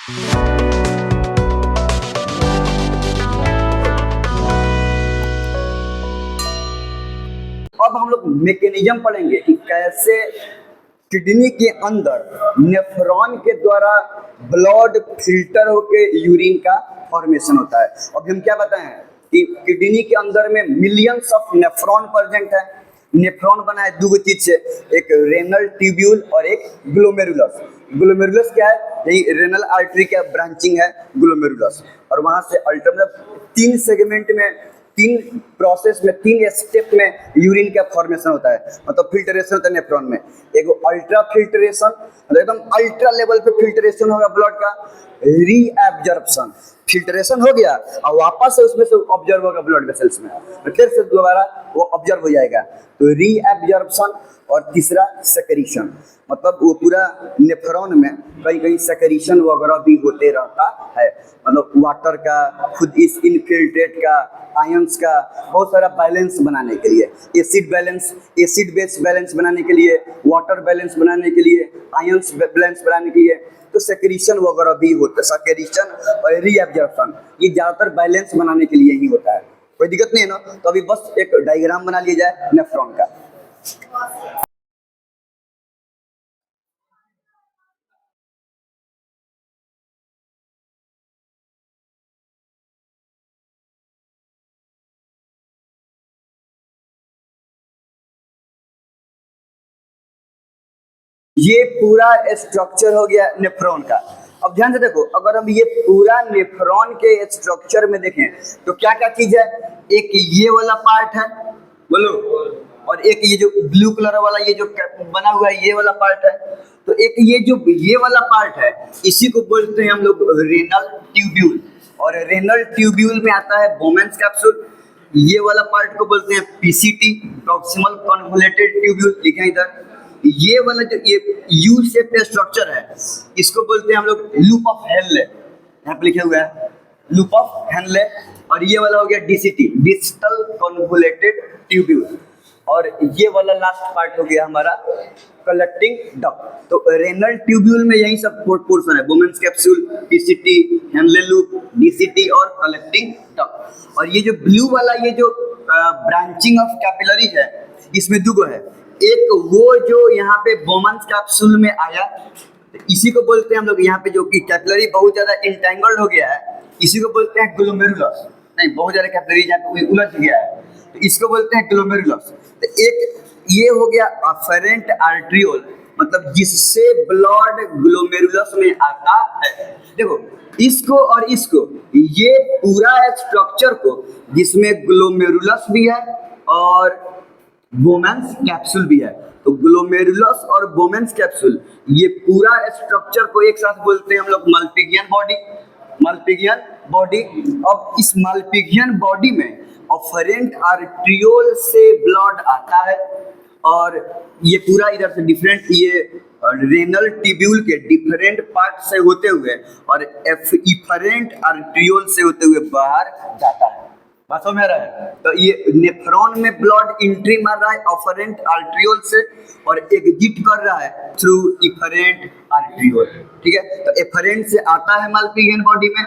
अब हम लोग मैकेनिज्म पढ़ेंगे कि कैसे किडनी के अंदर नेफ्रॉन के द्वारा ब्लड फिल्टर होके यूरिन का फॉर्मेशन होता है। अब हम क्या बताएं कि किडनी के अंदर में मिलियंस ऑफ नेफ्रॉन प्रेजेंट है। नेफ्रॉन बना है दो चीज से, एक रेनल ट्यूब्यूल और एक ग्लोमेरुलस। ग्लोमेरुलस क्या है? यही रेनल आर्टरी का ब्रांचिंग है ग्लोमेरुलस। और वहां से मतलब 3 सेगमेंट में, 3 प्रोसेस में, 3 स्टेप में यूरिन का फॉर्मेशन होता है, मतलब फिल्ट्रेशन होता है नेफ्रॉन में। एक अल्ट्रा फिल्ट्रेशन, मतलब एकदम अल्ट्रा लेवल पे फिल्ट्रेशन होगा ब्लड का। रीएब्जॉर्प्शन, फिल्ट्रेशन हो गया और वापस से उसमें से ऑब्जर्व होगा ब्लड वेसल्स में, तो फिर से दोबारा वो ऑब्जर्व हो जाएगा, तो रीएब्जॉर्प्शन। और तीसरा सेक्रीशन, मतलब वो पूरा नेफ्रॉन में कहीं कहीं सेक्रीशन वगैरह भी होते रहता है, मतलब वाटर का, खुद इस इनफिल्ट्रेट का, आयंस का, बहुत सारा बैलेंस बनाने के लिए, acid balance, acid base balance बनाने के लिए, वाटर बैलेंस बनाने के लिए, आयंस बैलेंस बनाने के लिए, तो सेक्रीशन वगैरह भी होता है। सेक्रीशन और रीएब्जॉर्प्शन ये ज्यादातर बैलेंस बनाने के लिए ही होता है। कोई दिक्कत नहीं है ना? तो अभी बस एक डायग्राम बना लिया जाए नेफ्रॉन का। ये पूरा स्ट्रक्चर हो गया नेफ्रॉन का। अब ध्यान से देखो, अगर हम ये पूरा नेफ्रॉन के स्ट्रक्चर में देखें तो क्या क्या चीज है? एक ये वाला पार्ट है, बोलो, और एक ये जो ब्लू कलर वाला ये जो बना हुआ है ये वाला पार्ट है। तो एक ये जो ये वाला पार्ट है इसी को बोलते हैं हम लोग रेनल ट्यूब्यूल, और रेनल ट्यूब्यूल में आता है बोमेंस कैप्सूल। ये वाला पार्ट को बोलते हैं पीसीटी, प्रॉक्सिमल कन्वोल्यूटेड ट्यूब्यूल, लिखे हैं इधर। ये वाला जो ये यू शेप स्ट्रक्चर है इसको बोलते हैं हम लोग लूप ऑफ हेनले, यहाँ पे लिखे हुए हैं लूप ऑफ हेनले। और ये वाला हो गया डीसीटी, डिस्टल कन्वोल्यूटेड ट्यूब्यूल। और ये वाला लास्ट पार्ट हो गया हमारा कलेक्टिंग डक्ट। तो रेनल ट्यूब्यूल में यही सब पोर्शन है, बोमेंस capsule, PCT, Henle loop, DCT और कलेक्टिंग डक्ट। और ये जो ब्लू वाला ये जो ब्रांचिंग ऑफ कैपिलरीज है इसमें दो है, एक वो जो यहाँ पे बोमेंस कैप्सूल में आया, तो इसी को बोलते हैं हम लोग, यहाँ पे जो कि कैपिलरी बहुत ज्यादा इंटेंगल्ड हो गया है इसी को बोलते हैं ग्लोमेरुलस। नहीं, बहुत ज्यादा कैपिलरी यहाँ पे उलझ गया है तो इसको बोलते हैं ग्लोमेरुलस। तो एक ये हो गया अफरेंट आर्ट्रियोल, मतलब जिससे ब्लड ग्लोमेरुलस में आता है। देखो इसको और इसको, ये पूरा स्ट्रक्चर को जिसमें ग्लोमेरुलस भी है और बोमेंस कैप्सूल भी है, तो ग्लोमेरुलस और बोमेंस कैप्सूल ये पूरा स्ट्रक्चर को एक साथ बोलते हैं हम लोग मल्पीगियन बॉडी। मल्पीगियन बॉडी। अब इस मल्पीगियन बॉडी में अफरेंट आर्ट्रियोल से ब्लड आता है और ये पूरा इधर से डिफरेंट ये रेनल ट्यूब्यूल के डिफरेंट पार्ट से होते हुए और इफरेंट आर्ट्रियोल से होते हुए बाहर जाता है। बात समझ में आ रहा है? तो ये नेफ्रॉन में ब्लड एंट्री मार रहा है अफरेंट आर्ट्रियोल से और एग्जिट कर रहा है थ्रू इफरेंट आर्ट्रियोल। ठीक है, तो एफरेंट से आता है मल्पीगियन बॉडी में,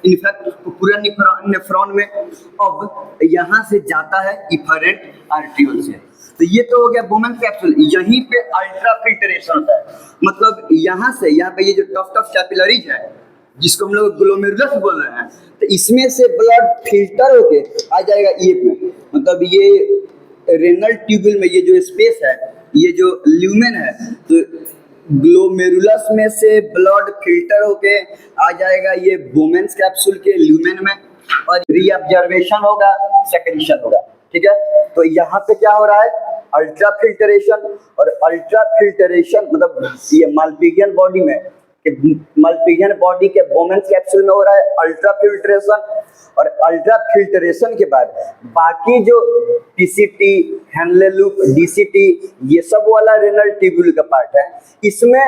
इनफैक्ट पूरा नेफ्रॉन में, अब यहाँ से जाता है इफरेंट आर्ट्रियोल से। तो ये तो हो गया बोमेंस कैप्सूल। यहीं पे अल्ट्रा फिल्ट्रेशन होता है, मतलब यहाँ से यहाँ पे ये जो टफ टफ कैपिलरीज है जिसको हम लोग ग्लोमेरुलस बोल रहे हैं, तो इसमें से ब्लड फिल्टर होके आ जाएगा ये पे, मतलब ये रेनल ट्यूब्यूल में ये जो स्पेस है, ये जो ल्यूमेन है, तो ग्लोमेरुलस में से ब्लड फिल्टर होके आ जाएगा ये बोमेंस कैप्सूल के ल्यूमेन में और रीअब्जर्वेशन होगा, सेक्रीशन होगा। ठीक है, तो यहाँ पे क्या हो रहा है? Ultra filtration. और अल्ट्रा फिल्ट्रेशन मतलब ये मल्पीगियन बॉडी में, मल्पीगियन बॉडी के बोमेंस कैप्सूल में हो रहा है अल्ट्रा फिल्ट्रेशन। और अल्ट्रा फिल्ट्रेशन के बाद बाकी जो पीसीटी, हेनले लूप, डीसीटी ये सब वाला रेनल ट्यूब्यूल का पार्ट है, इसमें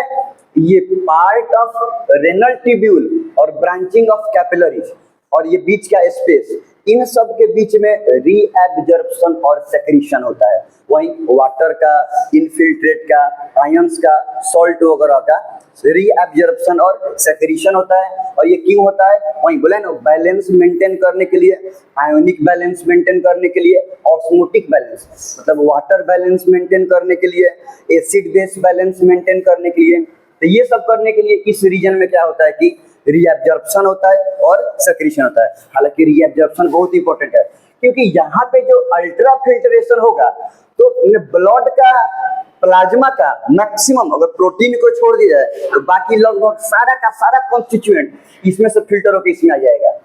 ये पार्ट ऑफ रेनल ट्यूब्यूल और ब्रांचिंग ऑफ कैपिलरीज और ये बीच का स्पेस इन सब के बीच में रीएब्जॉर्प्शन और सेक्रीशन होता है। वहीं वाटर का, इनफिल्ट्रेट का, आयंस का, सॉल्ट वगैरह का रीएब्जॉर्प्शन और सेक्रीशन होता है। और ये क्यों होता है? वहीं बोले ना, बैलेंस मेंटेन करने के लिए, आयोनिक बैलेंस मेंटेन करने के लिए, ऑस्मोटिक बैलेंस मतलब वाटर बैलेंस मेंटेन करने के लिए, एसिड बेस बैलेंस मेंटेन करने के लिए। तो ये सब करने के लिए इस रीजन में क्या होता है कि रीएब्जॉर्प्शन होता है और सेक्रीशन होता है। हालांकि रीएब्जॉर्प्शन बहुत इंपॉर्टेंट है, क्योंकि यहाँ पे जो अल्ट्रा फिल्ट्रेशन होगा तो ब्लड का, प्लाज्मा का मैक्सिमम, अगर प्रोटीन को छोड़ दिया जाए तो बाकी लगभग सारा का सारा कॉन्स्टिट्यूएंट इसमें से फिल्टर होकर इसमें आ जाएगा।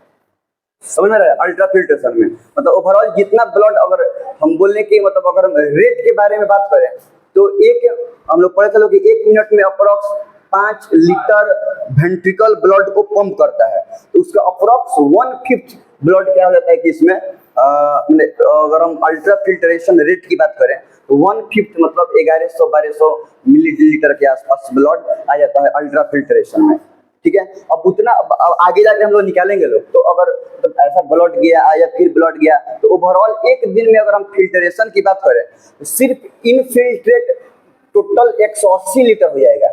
समझ में रहा है? अल्ट्रा फिल्ट्रेशन में मतलब ओवरऑल जितना ब्लड, अगर हम बोलने की मतलब अगर हम रेट के बारे में बात करें तो एक हम लोग पढ़े थे लोग कि 1 मिनट में अप्रोक्स 5 लीटर वेंट्रिकल ब्लड को पंप करता है। तो उसका अप्रोक्स 1/5 ब्लड क्या हो जाता है कि इसमें अगर हम अल्ट्रा फिल्ट्रेशन रेट की बात करें तो 1/5 मतलब 1100-1200 मिलीलीटर के आसपास ब्लड आ जाता है अल्ट्रा फिल्ट्रेशन में। ठीक है, अब उतना अब आगे जाके हम लोग निकालेंगे लोग, तो अगर तो ऐसा ब्लड गया या फिर ब्लड गया तो ओवरऑल एक दिन में अगर हम फिल्ट्रेशन की बात करें तो सिर्फ इनफिल्ट्रेट टोटल 180 लीटर हो जाएगा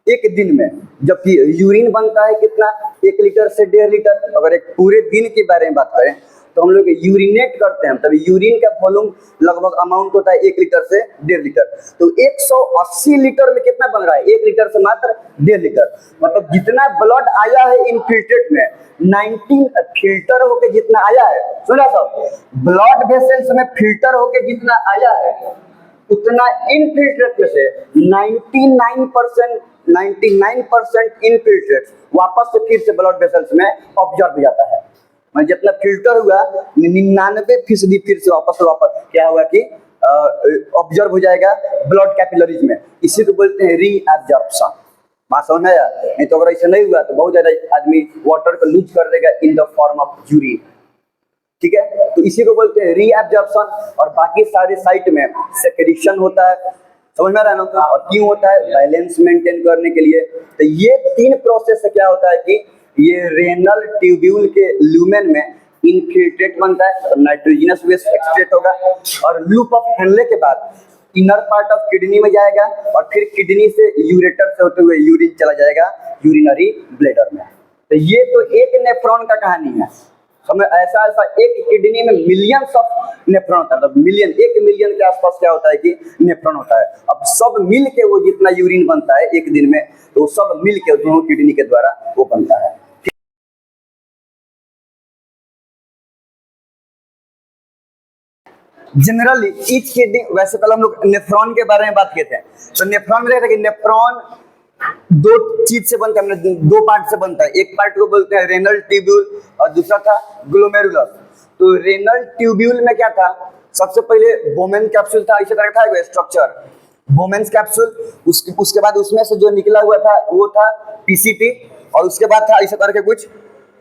एक दिन में। जबकि यूरिन बनता है कितना? 1 लीटर से 1.5 लीटर। अगर एक पूरे दिन के बारे में बात करें तो हम लोग यूरिनेट करते हैं, तभी यूरिन का वॉल्यूम लगभग अमाउंट होता है 1 लीटर से 1.5 लीटर। तो 180 लीटर में कितना बन रहा है? 1 लीटर से मात्र 1.5 लीटर। मतलब जितना ब्लड आया है इनफिल्ट्रेट में 19 फिल्टर होके जितना आया है, सुना सब, ब्लड वेसल्स में फिल्टर होके जितना आया है उतना इनफिल्ट्रेट में से 99% इनफिल्ट्रेट वापस से फिर से ब्लड वेसल्स में ऑब्जर्व हो जाता है। मैं जितना फिल्टर हुआ 99% फिर से वापस क्या हुआ कि ऑब्जर्व हो जाएगा ब्लड कैपिलरीज में। इसी को बोलते हैं रीएब्जॉर्प्शन। बात समझ में आया? नहीं तो अगर ऐसा नहीं हुआ तो बहुत ज्यादा आदमी वाटर को लूज कर देगा in the form of urine. ठीक है, तो इसी को बोलते हैं रीएब्जॉर्प्शन। और बाकी सारे साइट में सेक्रीशन होता है। समझ में आ रहा है ना? और क्यों होता है? बैलेंस मेंटेन करने के लिए। तो ये 3 प्रोसेस से क्या होता है कि ये रेनल ट्यूब्यूल के ल्यूमेन में इनफिल्ट्रेट बनता है, तो नाइट्रोजनस वेस्ट एक्सट्रैक्ट होगा और लूप ऑफ हेनले के बाद इनर पार्ट ऑफ किडनी में जाएगा और फिर किडनी से यूरेटर से होते हुए यूरिन चला जाएगा यूरिनरी ब्लैडर में। तो ये तो एक नेफ्रॉन का कहानी है। हमें ऐसा एक किडनी में मिलियंस ऑफ नेफ्रॉन होता है, मतलब 1 मिलियन के आसपास क्या होता है कि नेफ्रॉन होता है। अब सब मिल के वो जितना यूरिन बनता है एक दिन में, तो सब मिल के दोनों किडनी के द्वारा वो बनता है। जनरली ईच किडनी, वैसे कल हम लोग नेफ्रॉन के बारे में बात किए थे, तो नेफ्रॉन में रहता है कि नेफ्रॉन 2 चीज से बनता है, 2 पार्ट से बनता है। एक पार्ट को बोलते हैं रेनल ट्यूब्यूल और दूसरा था ग्लोमेरुलस। तो रेनल ट्यूब्यूल में क्या था? सबसे पहले बोमेन कैप्सूल था, इसी तरह का था स्ट्रक्चर, बोमेन कैप्सूल। उसके बाद उसमें से जो निकला हुआ था वो था पीसीटी, और उसके बाद था ऐसे करके कुछ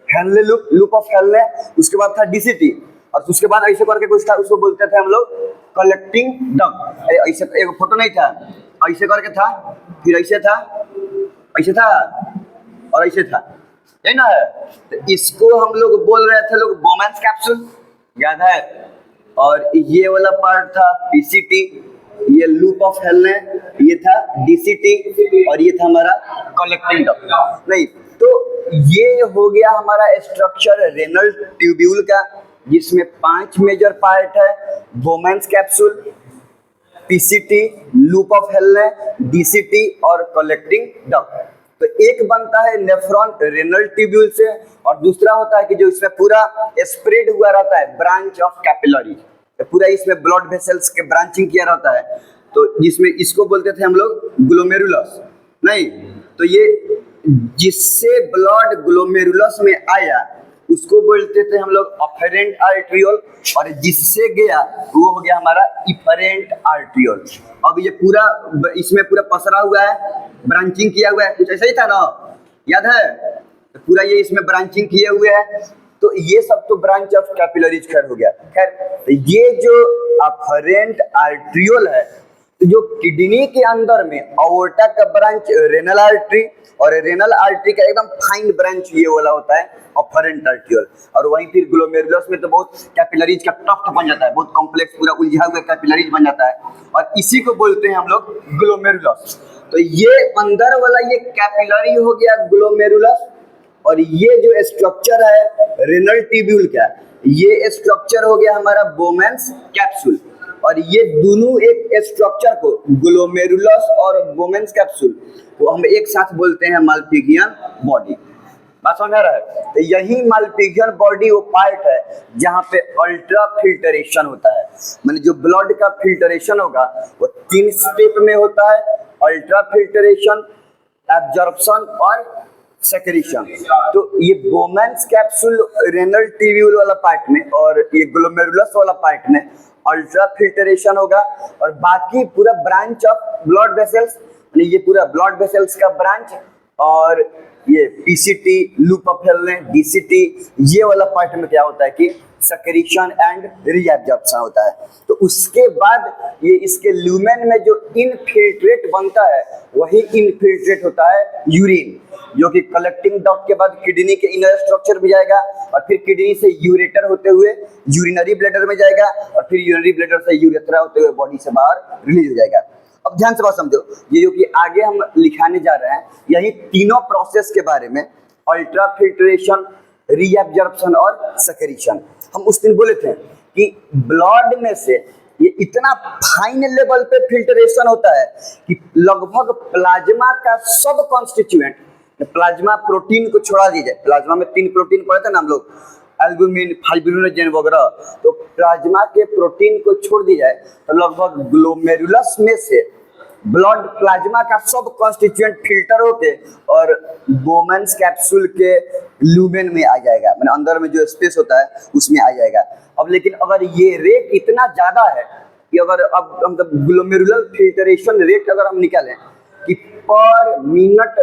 हेनले लूप ऑफ हेनले, उसके बाद था डीसीटी, और उसके बाद ऐसे करके कुछ था, उसको बोलते थे हम लोग कलेक्टिंग डक्ट। ऐसे एक फोटो नहीं था, ऐसे करके था, फिर ऐसे था, ऐसे था और ऐसे था, है ना? तो इसको हम लोग बोल रहे थे लोग बोमेन कैप्सूल, याद है? और ये वाला पार्ट था पीसीटी, ये लूप ऑफ हेनले, ये था डीसीटी, और ये था हमारा कलेक्टिंग डक्ट। नहीं तो ये हो गया हमारा स्ट्रक्चर रेनल ट्यूब्यूल का, जिसमें 5 मेजर पार्ट है, Bowman capsule, PCT, loop of Henle, DCT और कलेक्टिंग डक्ट। तो एक बनता है नेफ्रॉन रेनल ट्यूब्यूल से, और दूसरा होता है कि जो इसमें पूरा स्प्रेड हुआ रहता है ब्रांच ऑफ कैपिलरी, तो पूरा इसमें ब्लड वेसल्स के ब्रांचिंग किया रहता है, तो जिसमें इसको बोलते थे हम लोग ग्लोमेरुलस। नहीं तो ये जिससे ब्लड ग्लोमेरुलस में आया उसको बोलते थे हम लोग अफेरेंट आर्ट्रियोल, और जिससे गया वो हो गया हमारा इफरेंट आर्ट्रियोल। अब ये पूरा इसमें पूरा पसरा हुआ है, ब्रांचिंग किया हुआ है, कुछ ऐसा ही था ना, याद है? तो पूरा ये इसमें ब्रांचिंग किए हुए है, तो ये सब तो ब्रांच ऑफ कैपिलरीज खैर हो गया। खैर तो ये जो अफेरेंट आर्ट्रियोल है, तो जो किडनी के अंदर में अओर्टा का ब्रांच रेनल आर्टरी, और रेनल आर्टरी का एकदम फाइन ब्रांच ये वाला होता है अफरेंट आर्टियोल, और वहीं फिर ग्लोमेरुलस में तो बहुत कैपिलरीज का टफ्ट बन जाता है, बहुत कॉम्प्लेक्स पूरा उलझा हुआ कैपिलरीज बन जाता है, और इसी को बोलते हैं हम लोग ग्लोमेरुलस। तो ये अंदर वाला ये कैपिलरी हो गया ग्लोमेरुलस, और ये जो स्ट्रक्चर है रेनल ट्यूब्यूल का, ये स्ट्रक्चर हो गया हमारा बोमेन्स कैप्सूल, और ये दोनों एक स्ट्रक्चर को ग्लोमेरुलस और बोमेन्स कैप्सूल को हम एक साथ बोलते हैं माल्पिघियन बॉडी। बात समझ आ रहा है? तो यही माल्पिघियन बॉडी वो पार्ट है जहाँ पे अल्ट्रा फिल्टरेशन होता है, माने जो ब्लड का फिल्टरेशन होगा वो 3 स्टेप में होता है, अल्ट्रा फिल्टरेशन, एब्जॉर्प्शन और सेक्रेशन। तो ये बोमेन्स कैप्सूल रेनल ट्यूब्यूल वाला पार्ट में और ये ग्लोमेरुलस वाला पार्ट में अल्ट्रा फिल्टरेशन होगा, और बाकी पूरा ब्रांच ऑफ ब्लड वेसल्स, ये पूरा ब्लड वेसल्स का ब्रांच, और ये पीसीटी, लूप ऑफ हेलने, डीसीटी, ये वाला पार्ट में क्या होता है कि सेक्रेशन एंड रीएब्जॉर्प्शन होता है। तो उसके बाद ये इसके ल्यूमेन में जो इनफिल्ट्रेट बनता है वही इनफिल्ट्रेट होता है यूरिन, जो कि कलेक्टिंग डक्ट के बाद किडनी के इनर स्ट्रक्चर में जाएगा, और फिर किडनी से यूरेटर होते हुए यूरिनरी ब्लैडर में जाएगा, और फिर यूरिनरी ब्लैडर से यूरेथ्रा होते हुए बॉडी से बाहर रिलीज हो जाएगा। अब ध्यान से बात समझो, ये जो कि आगे हम लिखाने जा रहे हैं यही तीनों प्रोसेस के बारे में, अल्ट्रा फिल्ट्रेशन, रीएब्जॉर्प्शन और सेक्रेशन। हम उस दिन बोले थे कि ब्लड में से ये इतना फाइन लेवल पे फिल्ट्रेशन होता है कि लगभग प्लाज्मा का सब कॉन्स्टिट्यूएंट, प्लाज्मा प्रोटीन को छोड़ा दीजिए, प्लाज्मा में 3 प्रोटीन पढ़े थे ना हम लोग, एल्बुमिन, फाइब्रिनोजेन वगैरह, तो प्लाज्मा के प्रोटीन को छोड़ दी जाए तो लगभग ग्लोमेरुलस में से ब्लड प्लाज्मा का सब कॉन्स्टिट्यूएंट फिल्टर होके और बोमेन्स कैप्सूल के ल्यूमेन में आ जाएगा, मैंने अंदर में जो स्पेस होता है उसमें आ जाएगा। अब लेकिन अगर ये रेट इतना ज्यादा है कि अगर अब हम ग्लोमेरुलर फिल्टरेशन रेट अगर हम निकालें कि पर मिनट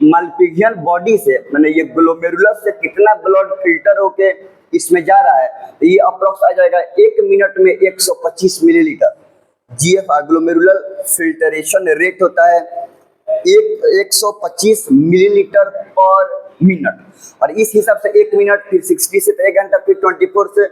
माल्पिघियन बॉडी से, मैंने ये ग्लोमेरुलस से कितना ब्लड फिल्टर होके इसमें जा रहा है, तो ये अप्रोक्स आ जाएगा 1 मिनट में 125 millilitre. GFR glomerular filtration rate होता है 125 मिलीलीटर पर मिनट, और इस हिसाब से 1 मिनट, फिर 60 से 1 घंटा, फिर 24 से,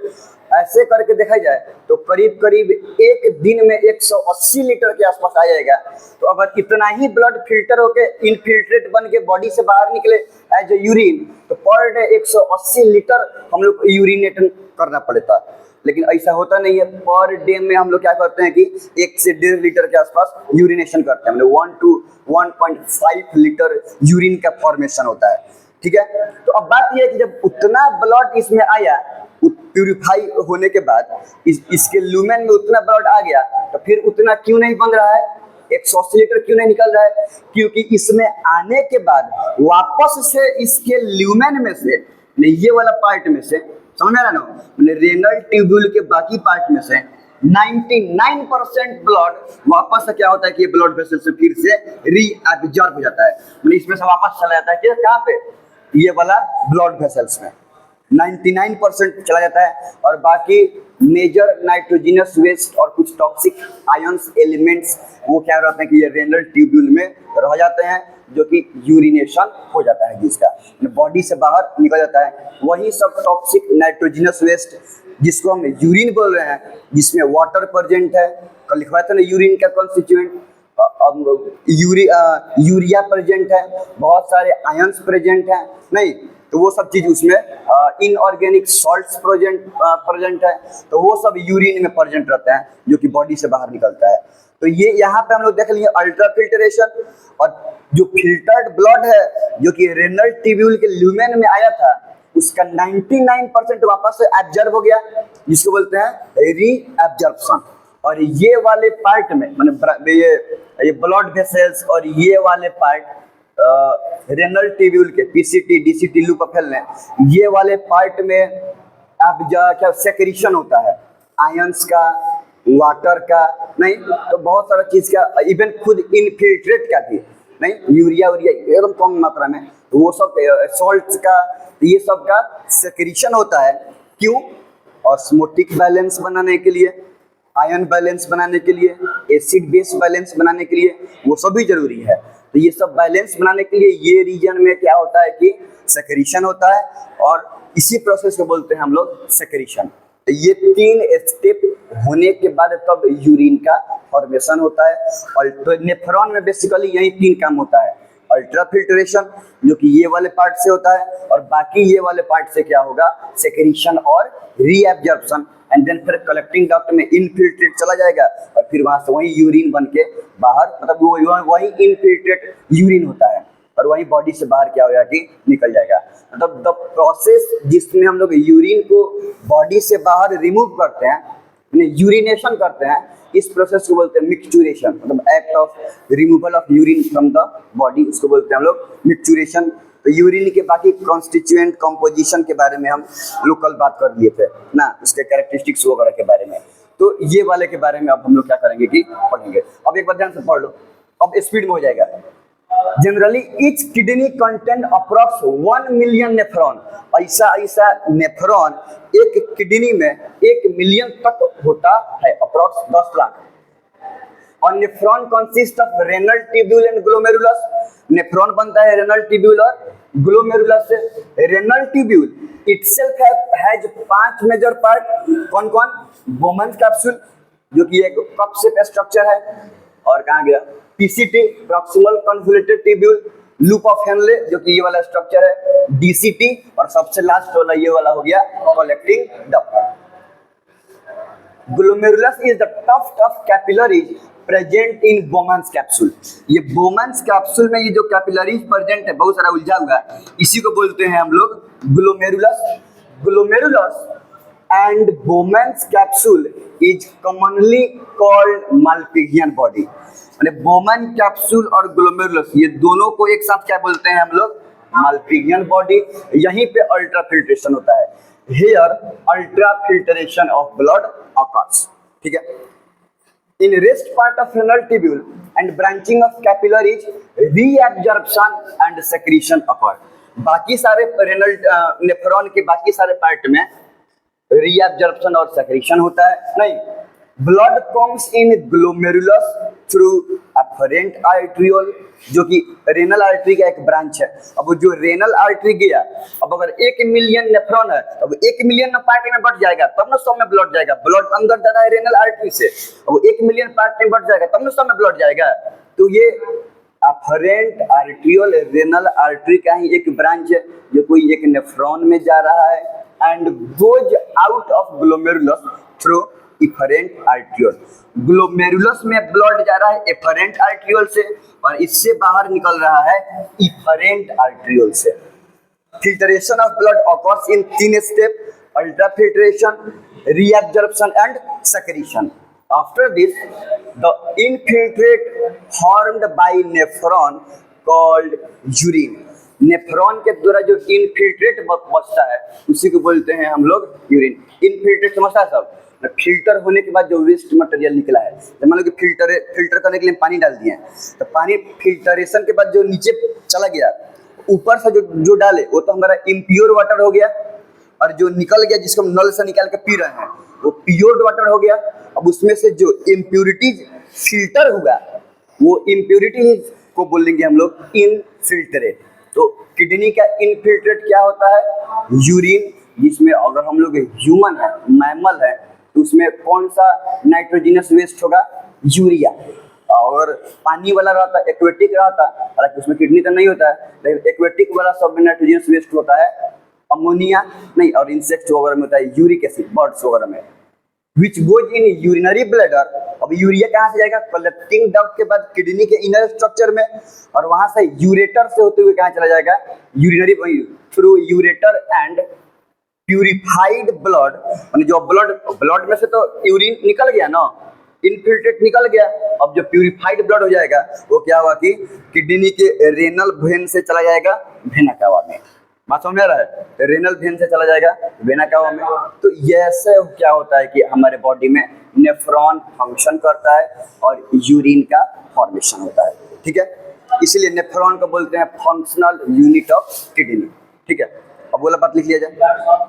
ऐसे करके देखा जाए तो करीब करीब एक दिन में 180 लीटर के आसपास आ जाएगा। तो अगर इतना ही ब्लड फिल्टर होके इनफिल्ट्रेट बन के बॉडी से बाहर निकले एज ए यूरिन, तो पर डे 180 लीटर हम लोग यूरिनेट करना पड़ता, लेकिन ऐसा होता नहीं है। पर डे में हम लोग क्या करते हैं कि 1 से 1.5 लीटर के आसपास यूरिनेशन करते हैं, मतलब 1 to 1.5 लीटर यूरिन का फॉर्मेशन होता है, ठीक है। तो अब बात यह है कि जब उतना ब्लड इसमें आया प्यूरिफाई होने के बाद, इसके ल्यूमेन में उतना ब्लड आ गया, तो फिर उतना क्यों नहीं बन रहा है, 180 लीटर क्यों नहीं निकल रहा है? क्योंकि इसमें आने के बाद वापस से इसके ल्यूमेन में से, ये वाला पार्ट में से, समझ में आ रहा ना, मैंने रेनल ट्यूब्यूल के बाकी पार्ट में से 99% ब्लड वापस से क्या होता है कि ब्लड वेसल से फिर से रीअब्जॉर्ब हो जाता है, मैंने इसमें से वापस चला जाता है कि कहाँ पे, ये वाला ब्लड वेसल्स में 99% चला जाता है, और बाकी मेजर नाइट्रोजिनस वेस्ट और कुछ टॉक्सिक आयंस एलिमेंट्स वो क्या रहते हैं कि ये रेनल ट्यूब्यूल में रह जाते हैं, जो कि यूरिनेशन हो जाता है, जिसका बॉडी से बाहर निकल जाता है। वही सब टॉक्सिक नाइट्रोजिनस वेस्ट जिसको हम यूरिन बोल रहे हैं, जिसमें वाटर प्रेजेंट है, कल लिखवाया था ना यूरिन का कॉन्स्टिट्यूएंट, यूरिया प्रेजेंट है, बहुत सारे आयंस प्रेजेंट हैं, नहीं तो वो सब चीज उसमें इनऑर्गेनिक सॉल्ट्स प्रेजेंट है, तो वो सब यूरिन में प्रेजेंट रहते हैं जो कि बॉडी से बाहर निकलता है। तो ये यहाँ पे हम लोग देख लिए अल्ट्रा फिल्टरेशन, और जो फिल्टर्ड ब्लड है जो कि रेनल ट्यूब्यूल के ल्यूमेन में आया था उसका 99% वापस से एब्जॉर्ब हो गया, जिसको बोलते हैं रीअब्जॉर्प्शन। और ये वाले पार्ट में माने ये ब्लड वेसल्स और ये वाले पार्ट रेनल ट्यूब्यूल के पीसीटी, डीसीटी, लूप ऑफ हेलने, ये वाले पार्ट में अब क्या सेक्रेशन होता है, आयंस का, वाटर का, नहीं तो बहुत सारा चीज का, इवन खुद इनफिल्ट्रेट का भी, नहीं यूरिया एकदम कम मात्रा में, तो वो सब सॉल्ट्स का, ये सब का सेक्रेशन होता है। क्यों? ऑस्मोटिक बैलेंस बनाने के लिए, आयन बैलेंस बनाने के लिए, एसिड बेस बैलेंस बनाने के लिए, वो सभी जरूरी है। तो ये सब बैलेंस बनाने के लिए ये रीजन में क्या होता है कि सेक्रीशन होता है, और इसी प्रोसेस को बोलते हैं हम लोग सेक्रीशन। तो ये 3 स्टेप होने के बाद तब यूरिन का फॉर्मेशन होता है। और तो नेफ्रॉन में बेसिकली यही 3 काम होता है, अल्ट्रा फिल्ट्रेशन जो कि ये वाले पार्ट से होता है, और बाकी ये वाले पार्ट से क्या होगा, सेक्रीशन और रीएब्जॉर्प्शन, एंड देन फिर कलेक्टिंग डक्ट में इनफिल्ट्रेट चला जाएगा, और फिर वहां से वही यूरिन बन के बाहर, मतलब वही इनफिल्ट्रेट यूरिन होता है, और वही बॉडी से बाहर क्या होगा कि निकल जाएगा। मतलब द प्रोसेस जिसमें हम लोग यूरिन को बॉडी से बाहर रिमूव करते हैं, यूरिनेशन करते हैं, इस प्रोसेस को बोलते हैं मिक्सचुरेशन, मतलब act of removal of urine from the body, उसको बोलते हैं हम लोग मिक्सचुरेशन। तो यूरिन के बाकी कॉन्स्टिट्यूएंट कंपोजिशन के बारे में हम लोग कल बात कर लिए थे ना, उसके कैरेक्टरिस्टिक्स वगैरह के बारे में। तो ये वाले के बारे में अब हम लोग क्या करेंगे कि पढ़ेंगे। अब एक बार ध्यान से पढ़ लो, अब स्पीड में हो जाएगा। Generally each kidney contain approx 1 million nephron, ऐसा नेफ्रॉन एक किडनी में 1 मिलियन तक होता है, अप्रॉक्स 10 लाख। और nephron consist of renal tubule and glomerulus, nephron बनता है रेनल ट्यूब्यूल और ग्लोमेरुलस से। Renal tubule itself has 5 major part, कौन कौन, बोमन्स कैप्सूल जो कि एक कप शेप स्ट्रक्चर है, और कहाँ गया, PCT proximal convoluted tubule, loop of Henle जो कि ये वाला स्ट्रक्चर है, डीसीटी, और सबसे लास्ट वाला ये वाला हो गया collecting duct. Glomerulus is the tuft of capillaries present in Bowman's capsule. ये बोमन्स कैप्सूल में ये जो कैपिलरीज प्रेजेंट है, बहुत सारा उलझा हुआ है, इसी को बोलते हैं हम लोग glomerulus. Glomerulus and Bowman's capsule is commonly called Malpighian body. माने बोमन कैप्सूल और ग्लोमेरुलस ये दोनों को एक साथ क्या बोलते हैं हम लोग, माल्पिघियन बॉडी। यहीं पे अल्ट्रा फिल्ट्रेशन होता है, here ultra filtration of blood occurs, ठीक है। In rest part of renal tubule and branching of capillaries, reabsorption and secretion occur। बाकी सारे रेनल नेफ्रॉन के बाकी सारे पार्ट में रीएब्जॉर्प्शन और सेक्रेशन होता है नहीं। Blood comes in glomerulus through afferent arteriole जो कि रेनल आर्टरी का एक ब्रांच है। अब जो रेनल आर्टरी गया, अब अगर 1 मिलियन नेफ्रॉन है, अब 1 मिलियन पार्ट में बढ़ जाएगा तब ना सब में ब्लड जाएगा, ब्लड अंदर जा रहा है रेनल आर्टरी से, अब 1 मिलियन पार्ट में बढ़ जाएगा तब ना सब में ब्लड जाएगा। तो ये अफरेंट आर्ट्रियोल रेनल आर्टरी का ही एक ब्रांच है जो कोई एक नेफ्रॉन में जा रहा है, and goes out of glomerulus through efferent arteriole. Glomerulus में ब्लड जा रहा है एफरेंट आर्ट्रियोल से, और इससे बाहर निकल रहा है इफरेंट आर्ट्रियोल से। Filtration of blood occurs in 3 step, ultra filtration, reabsorption and secretion. After this the infiltrate formed by nephron called urine. Nephron के द्वारा जो इनफिल्ट्रेट बचता है उसी को बोलते हैं हम लोग यूरिन। इनफिल्ट्रेट समझता है सब, फिल्टर होने के बाद जो वेस्ट मटेरियल निकला है, तो मान लो कि फिल्टर करने के लिए पानी डाल दिए, तो पानी फिल्टरेशन के बाद जो नीचे चला गया, ऊपर से जो डाले वो तो हमारा इम्प्योर वाटर हो गया, और जो निकल गया जिसको हम नल से निकाल के पी रहे हैं वो प्योर वाटर हो गया। अब उसमें से जो इम्प्योरिटीज फिल्टर हुआ वो इम्प्योरिटीज को बोलेंगे हम लोग इनफिल्ट्रेट। तो किडनी का इनफिल्ट्रेट क्या होता है, यूरिन, जिसमें अगर हम लोग ह्यूमन है, मैमल है, तो उसमें कौन सा नाइट्रोजनस वेस्ट होगा, यूरिया। और पानी वाला रहता है, एक्वेटिक रहता है, हालांकि उसमें किडनी तो नहीं होता है, लेकिन एक्वेटिक वाला सब में नाइट्रोजनस वेस्ट होता है, अमोनिया नहीं, और इंसेक्ट वगैरह में होता है यूरिक एसिड, बर्ड्स वगैरह में, which goes in urinary bladder. अब यूरिया कहाँ से जाएगा, कलेक्टिंग डक्ट के बाद किडनी के इनर स्ट्रक्चर में, और वहां से यूरेटर से होते हुए कहाँ चला जाएगा, urinary through ureter and purified blood. माने जो ब्लड में से तो यूरिन निकल गया ना, इनफिल्ट्रेट निकल गया, अब जो प्यूरिफाइड ब्लड हो जाएगा वो क्या हुआ कि किडनी के रेनल वेन से चला जाएगा वेना कावा में। बात समझ में आ रहा है, रेनल वेन से चला जाएगा वेना कावा में। तो ऐसे क्या होता है कि हमारे बॉडी में नेफ्रॉन फंक्शन करता है और यूरिन का फॉर्मेशन होता है, ठीक है। इसलिए नेफ्रॉन को बोलते हैं फंक्शनल यूनिट ऑफ किडनी, ठीक है। अब बोला बात लिख लिया जाए।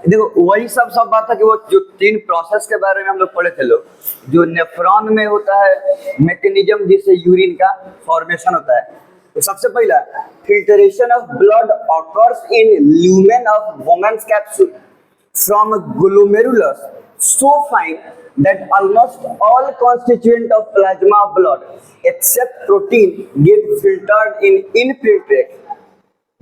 देखो वही सब बात है कि वो जो 3 प्रोसेस के बारे में हम लोग पढ़े थे लोग, जो नेफ्रॉन में होता है मैकेनिज्म जिससे यूरिन का फॉर्मेशन होता है। तो सबसे पहला filtration of blood occurs in lumen of Bowman's capsule from glomerulus so fine that almost all constituent of plasma of blood except protein get filtered in infiltrate.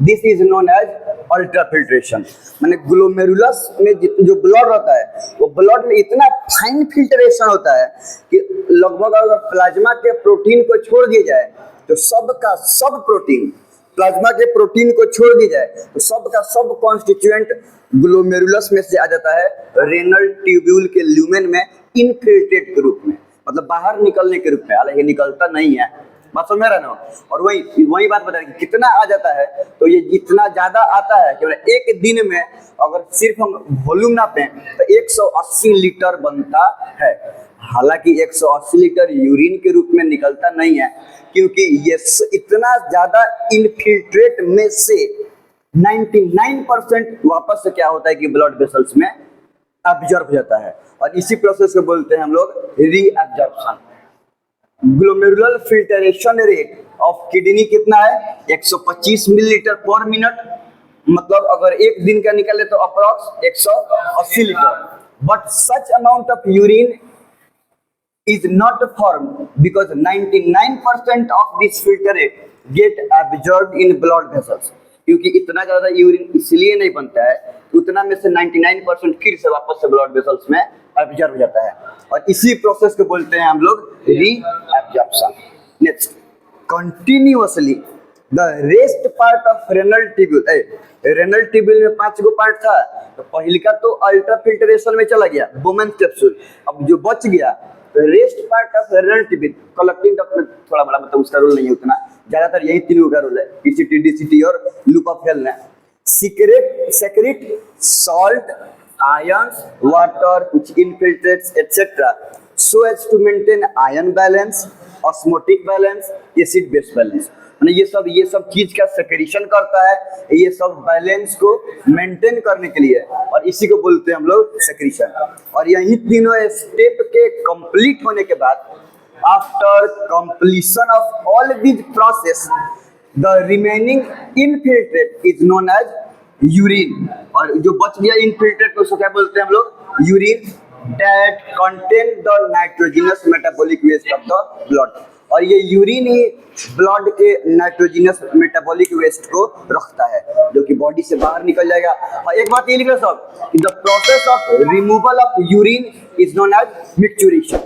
This is known as ultrafiltration. माने glomerulus में जो blood रहता है वो blood में इतना fine filtration होता है कि लगभग अगर प्लाज्मा के प्रोटीन को छोड़ दिया जाए तो सब का सब प्रोटीन, प्लाज्मा के प्रोटीन को छोड़ दी जाए तो सब का सब कॉन्स्टिट्यूएंट ग्लोमेरुलस में से आ जाता है रेनल ट्यूब्यूल के ल्यूमेन में इनफिल्ट्रेट के रूप में, मतलब बाहर निकलने के रूप में। हालांकि निकलता नहीं है, बात समझ रहे ना। और वही बात बता रहे कितना आ जाता है, तो ये इतना ज्यादा आता है कि एक दिन में अगर सिर्फ हम वॉल्यूम नापें तो 180 लीटर बनता है। हालांकि 180 लीटर यूरिन के रूप में निकलता नहीं है, क्योंकि ये इतना ज्यादा इनफिल्ट्रेट में से 99% वापस से क्या होता है कि ब्लड वेसल्स में एब्जॉर्ब हो जाता है, और इसी प्रोसेस को बोलते हैं हम लोग reabsorption. Glomerular filtration rate of kidney कितना है? 125 मिलीलीटर पर मिनट, मतलब अगर एक दिन का निकले तो approx 180 litre. But such amount of urine is not formed because 99% of this filtrate get absorbed in blood vessels. क्योंकि इतना ज्यादा यूरिन इसलिए नहीं बनता है, उतना में से 99% फिर से वापस से ब्लड वेसल्स में एब्जॉर्ब हो जाता है, और इसी प्रोसेस को बोलते हैं हम लोग reabsorption. Next, continuously the rest part of renal tubule, renal tubule में 5 गो पार्ट था, तो पहले का तो अल्ट्रा फिल्ट्रेशन में चला गया वुमेन्स कैप्सूल। अब जो बच गया rest part of renal tubule, collecting duct में थोड़ा बड़ा, मतलब उसका रोल नहीं है उतना, ज्यादातर यही 3 का रोल है, ईसीटी, डीसीटी और लूप ऑफ हेल्थ। सेक्रेट सॉल्ट, आयंस, वाटर, कुछ infiltrates etcetera so as to maintain ion balance, osmotic balance, acid base balance. ये सब चीज का सेक्रेशन करता है, ये सब बैलेंस को मेंटेन करने के लिए, और इसी को बोलते हैं हम लोग सेक्रेशन। और यही तीनों स्टेप के कंप्लीट होने के बाद, after completion of all this process, the remaining infiltrate is known as urine. और जो बच गया इनफिल्ट्रेट को क्या बोलते हैं हम लोग? Urine, that contain the nitrogenous metabolic waste of the blood. और ये यूरिन ही ब्लड के नाइट्रोजनस मेटाबॉलिक वेस्ट को रखता है, जो कि बॉडी से बाहर निकल जाएगा। और एक बात ये लिख लो सब, the process of removal of urine is known as मिक्सचुरेशन।